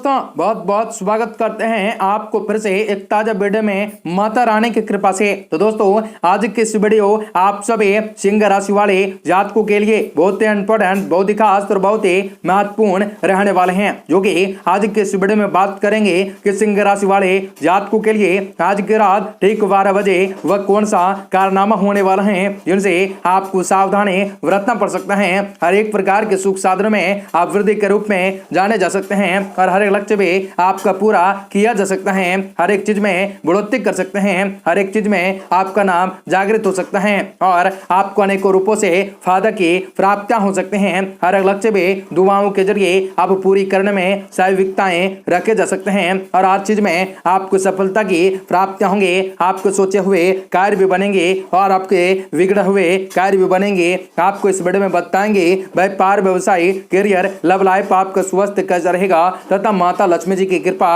दोस्तों बहुत बहुत स्वागत करते हैं आपको फिर से एक ताजा वीडियो में माता रानी की कृपा से। तो दोस्तों आज की इस वीडियो आप सभी सिंह राशि वाले जातकों के लिए बहुत ही इंपॉर्टेंट, बहुत ही खास और बहुत ही महत्वपूर्ण रहने वाले हैं, जो कि आज की इस वीडियो में बात करेंगे कि सिंह राशि वाले जातकों के लिए आज की रात ठीक 12 बजे वह कौन सा कारनामा होने वाला है जिनसे आपको सावधानी बरतना पड़ सकता है। हर एक प्रकार के सुख साधन में आप वृद्धि के रूप में जाने जा सकते हैं और हर एक लक्ष्य भी आपका पूरा किया जा सकता है। हर एक चीज में बढ़ोतरी कर सकते हैं, हर एक चीज में आपका नाम जागृत हो सकता है और आपको अनेकों रूपों से फायदा की प्राप्तियां हो सकते हैं। हर एक लक्ष्य भी दुआओं के जरिए आप पूरी करने में साविकताएं रखे जा सकते हैं और हर चीज में आपको सफलता की प्राप्तियां होंगे। आपको सोचे हुए कार्य भी बनेंगे और आपके बिगड़े हुए कार्य भी बनेंगे। आपको इस वीडियो में बताएंगे व्यापार, व्यवसाय, करियर, लव लाइफ आपका स्वस्थ कैसा रहेगा तथा माता लक्ष्मी जी की कृपा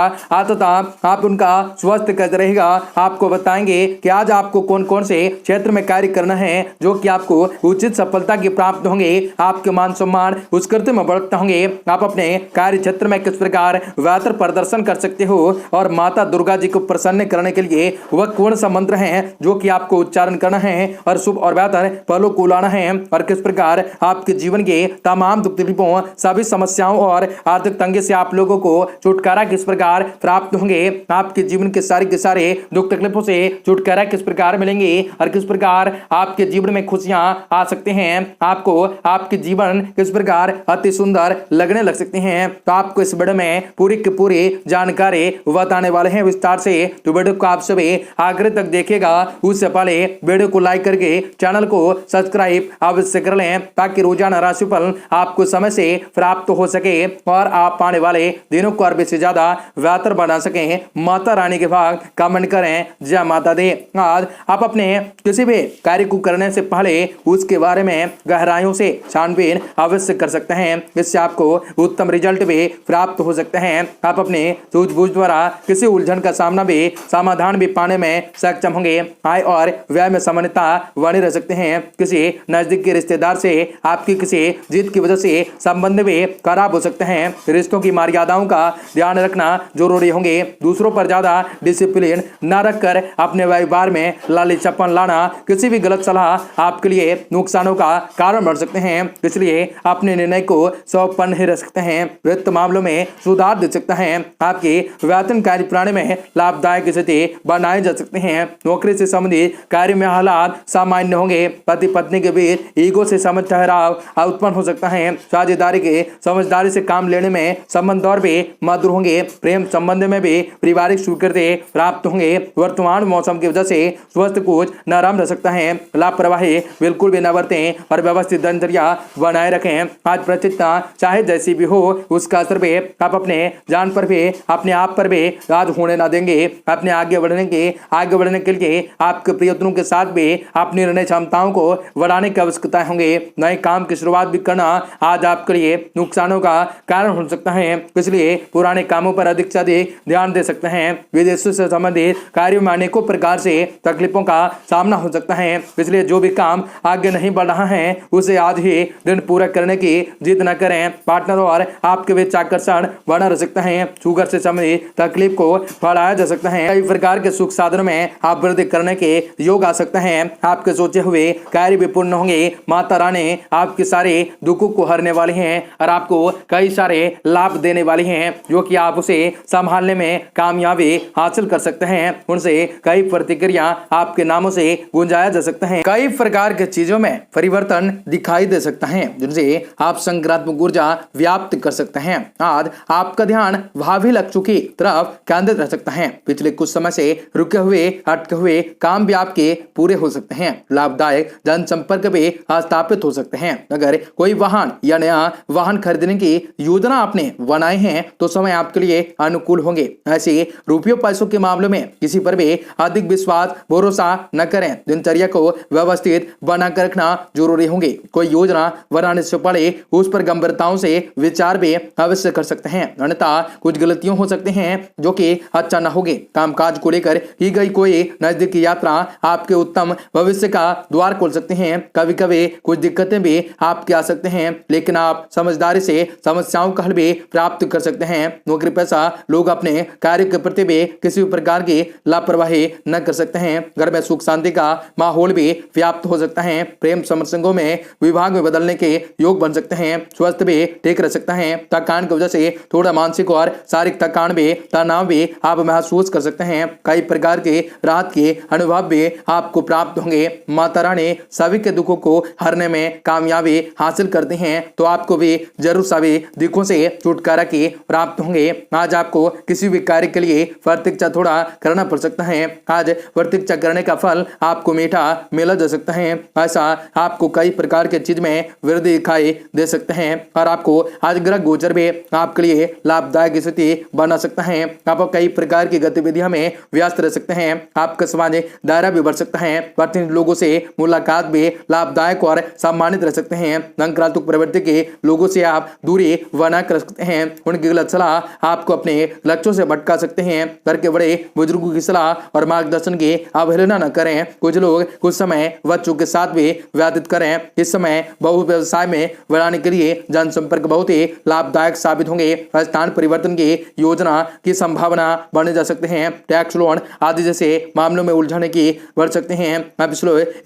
तथा आप उनका स्वस्थ कैसा रहेगा। आपको बताएंगे कि आज आपको कौन कौन से क्षेत्र में कार्य करना है जो कि आपको उचित सफलता की प्राप्त होंगे। आपके मान सम्मान उस कृत्य में बढ़ते होंगे। आप अपने कार्य क्षेत्र में किस प्रकार बेहतर प्रदर्शन कर सकते हो और माता दुर्गा जी को प्रसन्न करने के लिए वह कौन सा मंत्र है जो कि आपको उच्चारण करना है और शुभ और बेहतर फलों को लाना है और किस प्रकार आपके जीवन के तमाम दुख तकलीफों, सभी समस्याओं और आर्थिक तंगी से आप लोगों को छुटकारा किस प्रकार प्राप्त होंगे। आपके जीवन के सारे दुख तकलीफों से छुटकारा किस प्रकार मिलेंगे और किस प्रकार आपके जीवन में खुशियां आ सकते हैं। आपको आपके जीवन किस प्रकार अति सुंदर लगने लग सकते हैं। तो आपको इस वीडियो में पूरी की पूरी जानकारी बताने वाले हैं विस्तार से। तो वीडियो को आप सभी आखिर तक देखिएगा। उससे पहले वीडियो को लाइक करके चैनल को सब्सक्राइब अवश्य कर लें ताकि रोजाना राशिफल आपको समय से प्राप्त हो सके और आप आने वाले दिनों को और से ज्यादा बेहतर बना सकें। माता रानी के भाग कमेंट करें। जय माता दी। आज आप अपने किसी भी कार्य को करने से पहले उसके बारे में गहराइयों से छानबीन अवश्य कर सकते हैं। इससे आपको उत्तम रिजल्ट भी प्राप्त हो सकते हैं। आप अपने सूझबूझ द्वारा किसी उलझन का समाधान भी पाने में सक्षम होंगे। आय और व्यय में समानता बने रह सकते हैं। किसी नजदीकी रिश्तेदार से आपकी किसी जीत की वजह से संबंध भी खराब हो सकते हैं। रिश्तों की मर्यादाओं का ध्यान रखना जरूरी होंगे। दूसरों पर ज्यादा डिसिप्लिन न रखकर अपने व्यवहार में लालचपन लाना, किसी भी गलत सलाह आपके लिए नुकसानों का कारण बन सकते हैं। इसलिए अपने निर्णय को 100 पर नहीं रख सकते हैं। वित्त मामलों में सुधार दे सकता है। आपकी वेतन कार्य प्रणाली में लाभदायक स्थिति बनाए जा सकते हैं। नौकरी से संबंधित कार्य में हालात सामान्य होंगे। पति पत्नी के बीच ईगो से समझ ठहराव उत्पन्न हो सकता है। साझेदारी के समझदारी से काम लेने में संबंध और भी मधुर होंगे। प्रेम संबंध में भी पारिवारिक स्वीकृति प्राप्त होंगे। वर्तमान मौसम की वजह से स्वास्थ्य कुछ नरम रह सकता है। लापरवाही बिल्कुल भी न बरतें और व्यवस्थित दिनचर्या बनाए रखें। आज प्रतिष्ठा चाहे जैसी भी हो उसका असर भी आप अपने जान पर भी अपने आप पर भी आज होने ना देंगे। अपने आगे बढ़ने के लिए आपके प्रयत्नों के साथ भी अपनी निर्णय क्षमताओं को बढ़ाने की आवश्यकता होंगे। नए काम की शुरुआत भी करना आज आपके लिए नुकसानों का कारण हो सकता है। इसलिए पुराने कामों पर अधिक से अधिक ध्यान दे सकते हैं। विदेशों से संबंधित कार्यों में अनेकों प्रकार से तकलीफों का सामना हो सकता है। इसलिए जो भी काम आगे नहीं बढ़ रहा है उसे आज ही दिन पूरा करने की जिद न करें। पार्टनर और आपके बीच आकर्षण बना रह सकता है। शुगर से संबंधित तकलीफ को बढ़ाया जा सकता है। कई प्रकार के सुख साधनों में आप वृद्धि करने के योग आ सकते हैं। आपके सोचे हुए कार्य भी पूर्ण होंगे। माता रानी आपके सारे दुखों को हरने वाली हैं और आपको कई सारे लाभ देने वाली हैं जो कि आप उसे संभालने में कामयाबी हासिल कर सकते हैं। उनसे कई प्रतिक्रिया आपके नामों से गुंजाया जा सकता है। कई प्रकार के चीजों में परिवर्तन दिखाई दे सकता है जिनसे आप सकारात्मक ऊर्जा व्याप्त कर सकते हैं। आज आपका ध्यान भावी लक्ष्यों की तरफ केंद्रित रह सकता है। पिछले कुछ समय से रुके हुए अटके हुए काम भी आपके पूरे हो सकते हैं। लाभदायक जनसंपर्क भी स्थापित हो सकते हैं। अगर कोई वाहन या नया वाहन खरीदने की योजना आपने बनाए हैं तो समय आपके लिए अनुकूल होंगे। ऐसे रुपयों पैसों के मामलों में किसी पर भी अधिक विश्वास भरोसा न करें। दिनचर्या को व्यवस्थित बनाकर रखना जरूरी होंगे। कोई योजना बनाने से पहले उस पर गंभीरताओं से विचार भी अवश्य कर सकते हैं, अन्यथा कुछ गलतियां हो सकती हैं जो कि अच्छा न होगे। कामकाज को लेकर की गई कोई नजदीकी यात्रा आपके उत्तम भविष्य का द्वार खोल सकते हैं। कभी कभी कुछ दिक्कतें भी आपके आ सकते हैं लेकिन आप समझदारी से समस्याओं का हल भी प्राप्त कर सकते सकते हैं। नौकरी पेशा लोग अपने कार्य के प्रति भी किसी भी प्रकार की लापरवाही न कर सकते हैं। घर में सुख शांति का माहौल भी व्याप्त हो सकता है। प्रेम संबंधों में विभाग में बदलने के योग बन सकते हैं। स्वास्थ्य भी ठीक रह सकता है। थकान की वजह से थोड़ा मानसिक और शारीरिक थकान भी, तनाव भी आप महसूस कर सकते हैं। कई प्रकार के राहत के अनुभव भी आपको प्राप्त होंगे। माता रानी सभी के दुखों को हरने में कामयाबी हासिल करती हैं, तो आपको भी जरूर सभी दुखों से छुटकारा की प्राप्त होंगे। आज आपको किसी भी कार्य के लिए प्रतीक्षा थोड़ा करना पड़ सकता है। आज प्रतीक्षा करने का फल आपको मीठा मिला जा सकता है। ऐसा आपको कई प्रकार के चीज में वृद्धि दिखाई दे सकते हैं और आपको आज ग्रह गोचर भी आपके लिए लाभदायक स्थिति बना सकता है। आप कई प्रकार की गतिविधियों में व्यस्त रह सकते हैं। आपका सामाजिक दायरा भी बढ़ सकता है। प्रतिनिधि लोगों से मुलाकात भी लाभदायक और सम्मानित रह सकते हैं। नकारात्मक प्रवृत्ति के लोगों से आप दूरी बना कर सकते हैं। उनकी गलत सलाह आपको अपने लक्ष्यों से भटका सकते हैं। घर के बड़े बुजुर्गों की सलाह और मार्गदर्शन की अवहेलना न करें। कुछ लोग कुछ समय बच्चों के साथ भी व्यतीत करें। इस समय बहु व्यवसाय में बढ़ाने के लिए जनसंपर्क बहुत ही लाभदायक साबित होंगे। स्थान परिवर्तन की योजना की संभावना बढ़ने जा सकते हैं। टैक्स लोन आदि जैसे मामलों में उलझने की बढ़ सकते हैं।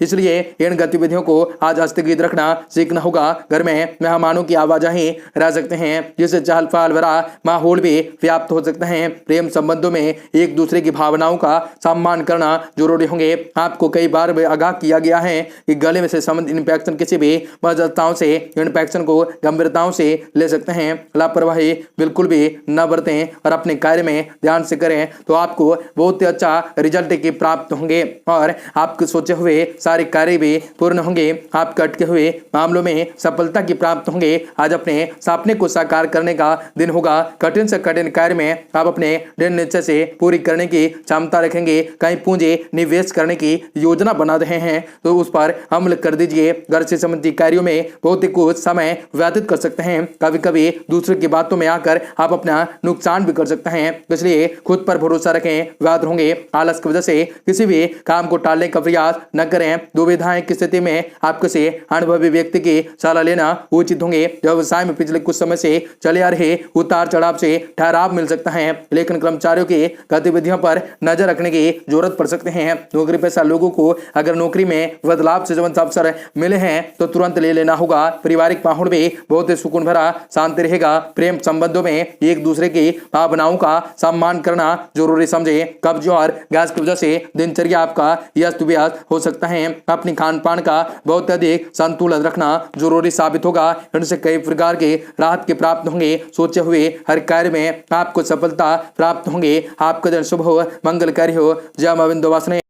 इसलिए इन गतिविधियों को आज स्थगित रखना सीखना होगा। घर में मेहमानों की आवाजाही रह सकते हैं, जिससे चहल पहल भरा माहौल भी व्याप्त हो सकता है। प्रेम संबंधों में एक दूसरे की भावनाओं का सम्मान करना जरूरी होंगे। आपको कई बार आगाह किया गया है कि गले में से संबंधित इन्फेक्शन किसी भी वजहताओं से इन्फेक्शन को गंभीरताओं से ले सकते हैं। लापरवाही बिल्कुल भी न बरतें और अपने कार्य में ध्यान से करें, तो आपको बहुत ही अच्छा रिजल्ट की प्राप्त होंगे और आपके सोचे हुए सारे कार्य भी पूर्ण होंगे। आपके अटके हुए मामलों में सफलता की प्राप्त होंगे। आज अपने सपने को साकार करने का दिन होगा। कठिन से कठिन कार्य में आप अपने दृढ़ निश्चय से पूरी करने की क्षमता रखेंगे। कहीं पूंजी निवेश करने की योजना बना रहे हैं तो उस पर अमल कर दीजिए। घर से संबंधित कार्यों में बहुत ही कुछ समय व्यतीत कर सकते हैं। कभी कभी दूसरे की बातों में आकर आप अपना नुकसान भी कर सकते हैं, इसलिए खुद पर भरोसा रखें, व्याध होंगे। आलस की वजह से किसी भी काम को टालने का प्रयास न करें। दुविधाएं की स्थिति में आपको से अनुभवी व्यक्ति की सलाह लेना उचित होंगे। व्यवसाय में पिछले कुछ समय से चले आ रहे उतार चढ़ाव से ठहराव मिल सकता है, लेकिन कर्मचारियों की गतिविधियों पर नजर रखने की जरूरत पड़ सकते हैं। नौकरी पेशा लोगों को अगर नौकरी में बदलाव से संबंधित अवसर मिले हैं तो तुरंत ले लेना होगा। पारिवारिक माहौल भी बहुत ही सुकून भरा शांति रहेगा। प्रेम संबंधों में एक दूसरे की भावनाओं का सम्मान करना जरूरी समझे। कब्ज और गैस की वजह से दिनचर्या आपका व्यस्त व्यस्त हो सकता है। अपनी खान पान का बहुत अधिक संतुलन रखना जरूरी साबित होगा। इनसे कई प्रकार के राहत के प्राप्त होंगे। सोचे हुए हर कार्य में आपको सफलता प्राप्त होंगे। आपका दिन शुभ हो, मंगलकारी हो। जय मां विंध्यवासिनी।